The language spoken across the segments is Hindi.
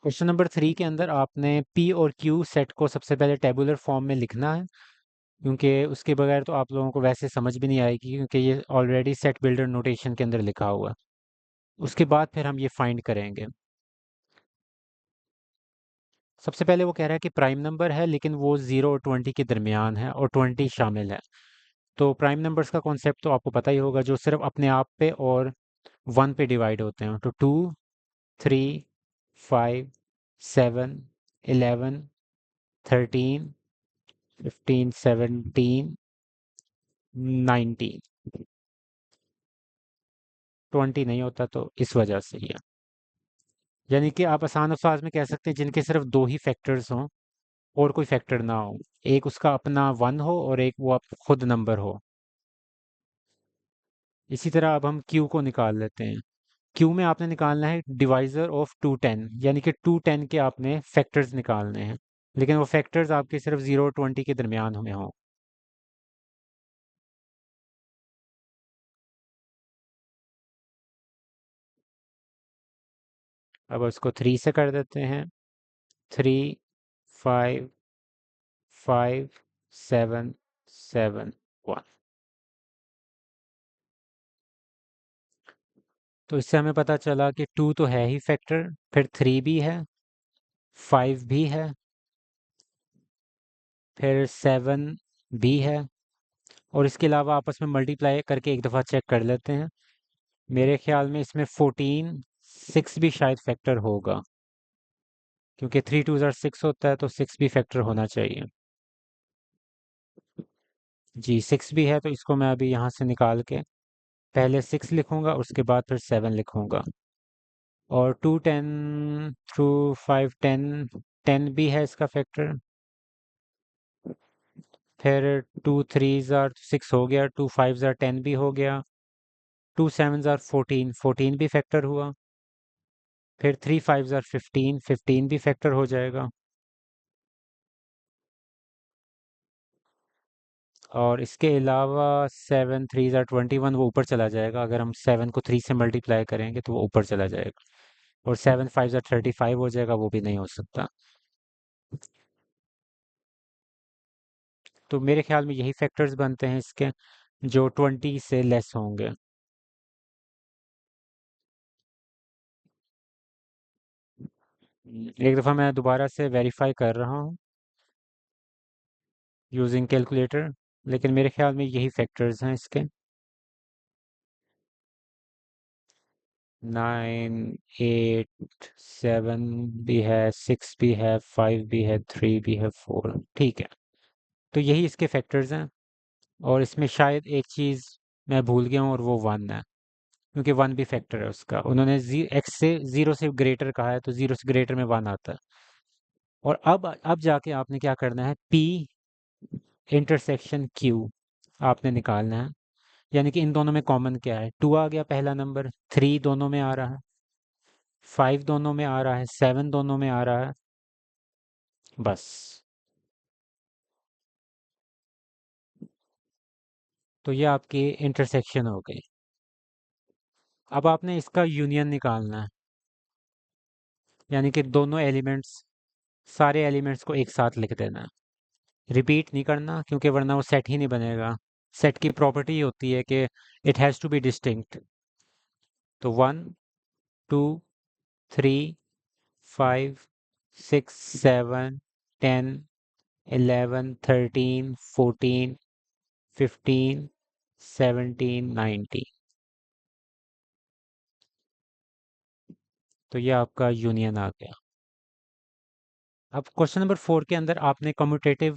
क्वेश्चन नंबर 3 के अंदर आपने पी और क्यू सेट को सबसे पहले टेबुलर फॉर्म में लिखना है, क्योंकि उसके बगैर तो आप लोगों को वैसे समझ भी नहीं आएगी, क्योंकि ये ऑलरेडी सेट बिल्डर नोटेशन के अंदर लिखा हुआ है। उसके बाद फिर हम ये फाइंड करेंगे। सबसे पहले वो कह रहा है कि प्राइम नंबर है, लेकिन वो 0 और 20 के दरमियान है और 20 शामिल है। तो प्राइम नंबर्स का कॉन्सेप्ट तो आपको पता ही होगा, जो सिर्फ अपने आप पे और 1 पे डिवाइड होते हैं। तो 2, 3, 5, 7, 11, 13, 15, 17, 19, 20 नहीं होता, तो इस वजह से ही है। यानी कि आप आसान अल्फाज में कह सकते हैं जिनके सिर्फ दो ही फैक्टर्स हों और कोई फैक्टर ना हो। एक उसका अपना 1 हो और एक वो आप खुद नंबर हो। इसी तरह अब हम क्यू को निकाल लेते हैं। क्यू में आपने निकालना है डिवाइजर ऑफ 210, यानी कि 210 के आपने फैक्टर्स निकालने हैं, लेकिन वो फैक्टर्स आपके सिर्फ 0 और 20 के दरमियान में हों। अब उसको 3 से कर देते हैं। 3, 5, 5, 7, 7, 1। तो इससे हमें पता चला कि 2 तो है ही फैक्टर, फिर 3 भी है, 5 भी है, फिर 7 भी है, और इसके अलावा आपस में मल्टीप्लाई करके एक दफ़ा चेक कर लेते हैं। मेरे ख्याल में इसमें 14, 6 भी शायद फैक्टर होगा, क्योंकि 3 2 ज़ार 6 होता है, तो 6 भी फैक्टर होना चाहिए। जी 6 भी है, तो इसको मैं अभी यहाँ से निकाल के पहले 6 लिखूंगा, उसके बाद फिर 7 लिखूंगा। और 2 10 थ्रू 5 10, 10 भी है इसका फैक्टर। फिर 2 3 ज़ार 6 हो गया, 2 5 ज़ार 10 भी हो गया, 2 7 ज़ार 14, 14 भी फैक्टर हुआ। फिर 3 5 ज़ार 15, 15 भी फैक्टर हो जाएगा। और इसके अलावा 7 3 ज़ार 21, वो ऊपर चला जाएगा। अगर हम 7 को 3 से मल्टीप्लाई करेंगे तो वो ऊपर चला जाएगा। और 7 5 ज़ार 35 हो जाएगा, वो भी नहीं हो सकता। तो मेरे ख्याल में यही फैक्टर्स बनते हैं इसके, जो 20 से लेस होंगे। एक दफ़ा मैं दोबारा से वेरीफाई कर रहा हूँ यूजिंग कैलकुलेटर, लेकिन मेरे ख्याल में यही फैक्टर्स हैं इसके। 9, 8, 7 भी है, 6 भी है, 5 भी है, 3 भी है, 4। ठीक है, तो यही इसके फैक्टर्स हैं। और इसमें शायद एक चीज़ मैं भूल गया हूँ, और वो 1 है, क्योंकि 1 भी फैक्टर है उसका। उन्होंने एक्स से 0 से ग्रेटर कहा है, तो 0 से ग्रेटर में 1 आता है। और अब जाके आपने क्या करना है, P इंटरसेक्शन Q आपने निकालना है। यानी कि इन दोनों में कॉमन क्या है, 2 आ गया पहला नंबर, 3 दोनों में आ रहा है, 5 दोनों में आ रहा है, 7 दोनों में आ रहा है। बस। तो ये आपकी इंटरसेक्शन हो गई। अब आपने इसका यूनियन निकालना है, यानी कि दोनों एलिमेंट्स, सारे एलिमेंट्स को एक साथ लिख देना है। रिपीट नहीं करना, क्योंकि वरना वो सेट ही नहीं बनेगा। सेट की प्रॉपर्टी होती है कि it has to be distinct. तो 1 2 3 5 6 7 10 11 13 14 15 17 19। तो ये आपका यूनियन आ गया। अब क्वेश्चन नंबर 4 के अंदर आपने कम्यूटेटिव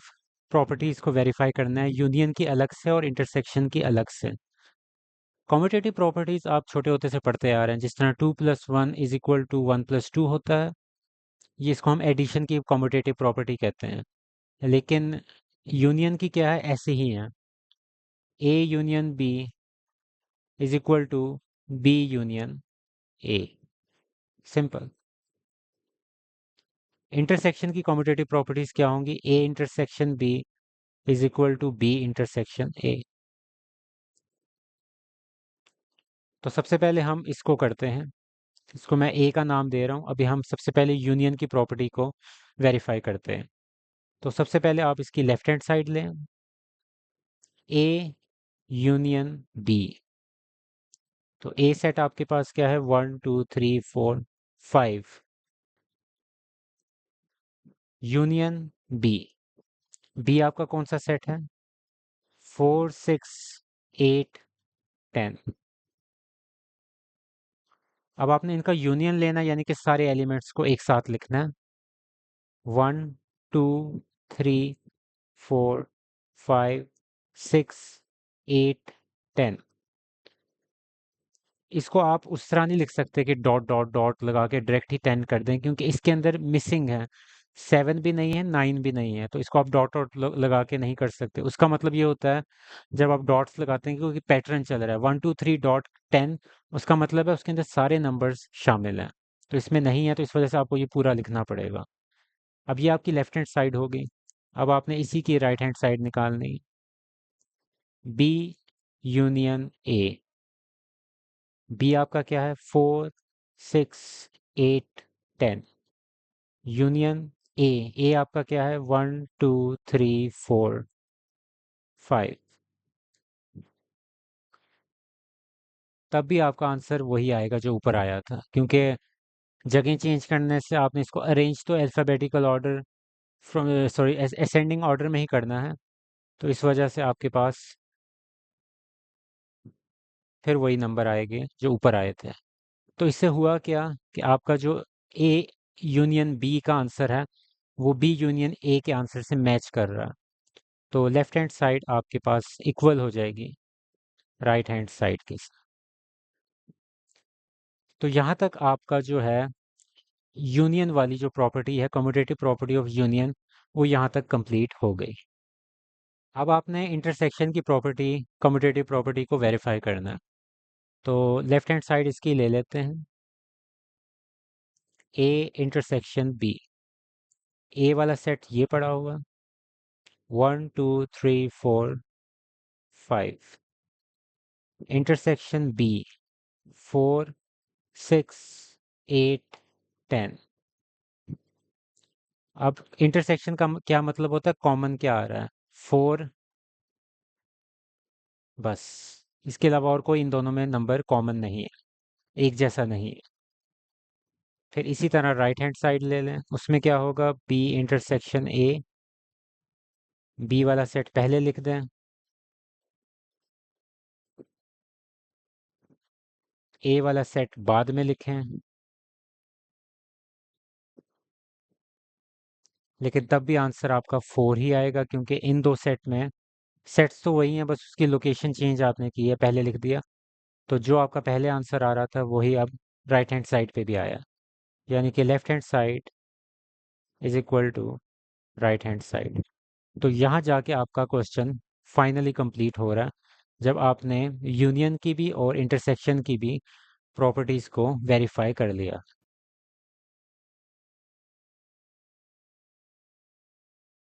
प्रॉपर्टीज को वेरीफाई करना है, यूनियन की अलग से और इंटरसेक्शन की अलग से। कम्यूटेटिव प्रॉपर्टीज आप छोटे होते से पढ़ते आ रहे हैं, जिस तरह 2 + 1 = 1 + 2 होता है। ये इसको हम एडिशन की कम्यूटेटिव प्रॉपर्टी कहते हैं। लेकिन यूनियन की क्या है, ऐसे ही है। A union B = B union A। Simple. Intersection की कम्यूटेटिव प्रॉपर्टीज क्या होंगी, A intersection B B intersection A। तो सबसे पहले हम इसको करते हैं। इसको मैं ए का नाम दे रहा हूँ। अभी हम सबसे पहले यूनियन की प्रॉपर्टी को वेरीफाई करते हैं। तो सबसे पहले आप इसकी लेफ्ट हैंड साइड लें, ए यूनियन बी। तो ए सेट आपके पास क्या है, 1 2 3 4 5। यूनियन बी, बी आपका कौन सा सेट है, 4 6 8 10। अब आपने इनका यूनियन लेना है, यानी कि सारे एलिमेंट्स को एक साथ लिखना है। 1 2 3 4 5 6 8 10। इसको आप उस तरह नहीं लिख सकते कि डॉट डॉट डॉट लगा के डायरेक्ट ही 10 कर दें, क्योंकि इसके अंदर मिसिंग है, 7 भी नहीं है 9 भी नहीं है। तो इसको आप डॉट डॉट लगा के नहीं कर सकते। उसका मतलब ये होता है, जब आप डॉट्स लगाते हैं, क्योंकि पैटर्न चल रहा है 1 2 3 डॉट 10, उसका मतलब है उसके अंदर सारे नंबर्स शामिल हैं। तो इसमें नहीं है, तो इस वजह से आपको ये पूरा लिखना पड़ेगा। अब ये आपकी लेफ्ट हैंड साइड हो गई। अब आपने इसी की राइट हैंड साइड निकालनी, बी यूनियन ए। बी आपका क्या है, 4 6 8 10। यूनियन ए, ए आपका क्या है, 1 2 3 4 5। तब भी आपका आंसर वही आएगा जो ऊपर आया था, क्योंकि जगह चेंज करने से आपने इसको अरेंज तो alphabetical order from sorry ascending order में ही करना है। तो इस वजह से आपके पास फिर वही नंबर आएंगे जो ऊपर आए थे। तो इससे हुआ क्या कि आपका जो ए यूनियन बी का आंसर है, वो बी यूनियन ए के आंसर से मैच कर रहा है। तो लेफ्ट हैंड साइड आपके पास इक्वल हो जाएगी राइट हैंड साइड के साथ। तो यहाँ तक आपका जो है यूनियन वाली जो प्रॉपर्टी है, कम्यूटेटिव प्रॉपर्टी ऑफ यूनियन, वो यहाँ तक कंप्लीट हो गई। अब आपने इंटरसेक्शन की प्रॉपर्टी, कम्यूटेटिव प्रॉपर्टी को वेरीफाई करना है। तो लेफ्ट हैंड साइड इसकी ले लेते हैं, ए इंटरसेक्शन बी। ए वाला सेट ये पड़ा हुआ, 1 2 3 4 5। Intersection B, 4 6 8 10। अब इंटरसेक्शन का क्या मतलब होता है, कॉमन क्या आ रहा है, 4। बस, इसके अलावा और कोई इन दोनों में नंबर कॉमन नहीं है, एक जैसा नहीं है। फिर इसी तरह राइट हैंड साइड ले लें, उसमें क्या होगा, बी इंटरसेक्शन ए। बी वाला सेट पहले लिख दें, ए वाला सेट बाद में लिखें। लेकिन तब भी आंसर आपका 4 ही आएगा, क्योंकि इन दो सेट में सेट्स तो वही हैं, बस उसकी लोकेशन चेंज आपने की है, पहले लिख दिया। तो जो आपका पहले आंसर आ रहा था वही अब राइट हैंड साइड पे भी आया, यानी कि left hand side is equal to right hand side. तो यहाँ जाके आपका क्वेश्चन फाइनली कंप्लीट हो रहा है, जब आपने यूनियन की भी और इंटरसेक्शन की भी प्रॉपर्टीज़ को वेरीफाई कर लिया।